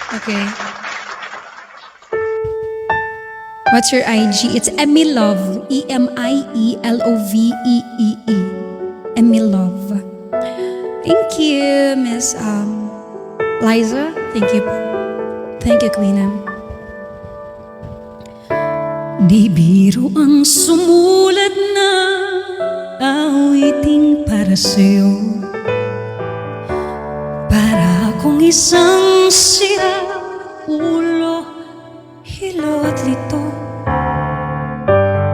Okay. What's your IG? It's Emilove. Emilove. Emilove. Thank you, Miss Liza. Thank you. Thank you, Queen. Di biro ang sumulat na awiting para sa'yo. Para akong isang sira ulo, hilo at lito.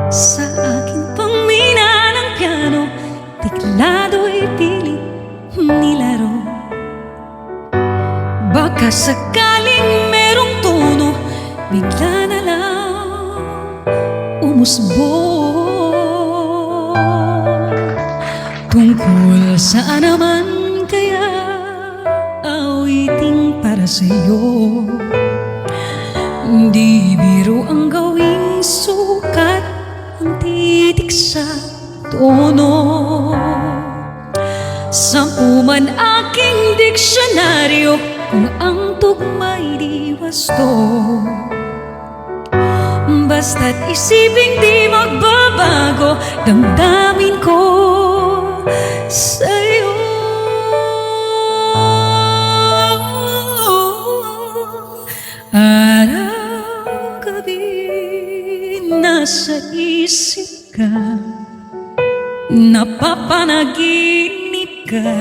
Sa aking pangmina ng piano, tiklado'y pilit nilaro. Baka sakaling merong tono, bigla na lang umusbong. Tungkol saan naman kaya awiting para sa'yo? Di biro ang gawing sukat ang titik sa tono. Sampu man aking diksyonaryo kung ang tugma'y di wasto. Basta't isiping di magbabago damdamin ko sa'yo. Araw-gabi nasa isip ka, napapanaginip ka,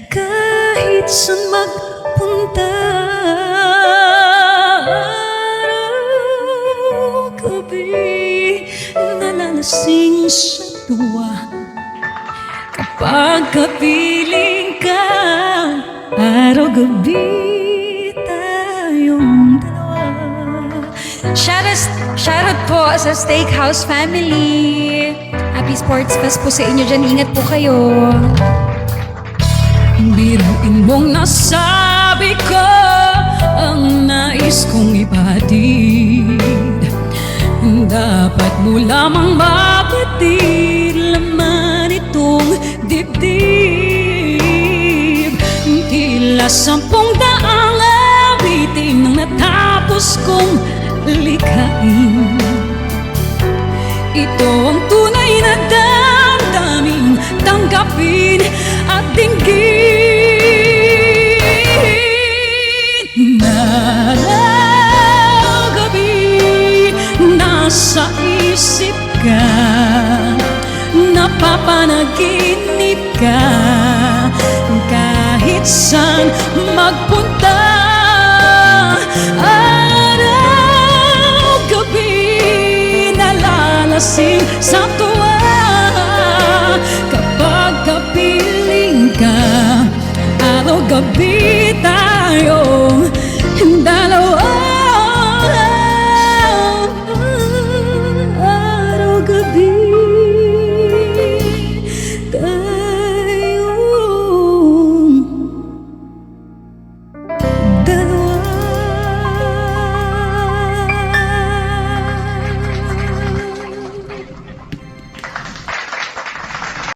kahit saan magpunta. Araw-gabi nalalasing sa tuwa, kapag kapiling ka. Araw-gabi tayong dalawa. Shoutout po sa Steakhouse family. Happy Sports Fest po sa inyo dyan. Ingat po kayo. Biruin mong nasabi ko ang nais kong ibatid. Dapat mo lamang mapatid laman itong dibdib. Tila 10,000 awitin nang natapos kong likhain. Ito ang tunay na damdamin, tanggapin at dinggin. Araw-gabi nasa isip ka, napapanaginip ka, kahit saan magpunta. Araw-gabi nalalasing sa tuwa, kapag kapiling ka. Araw-gabi tayong dalawa.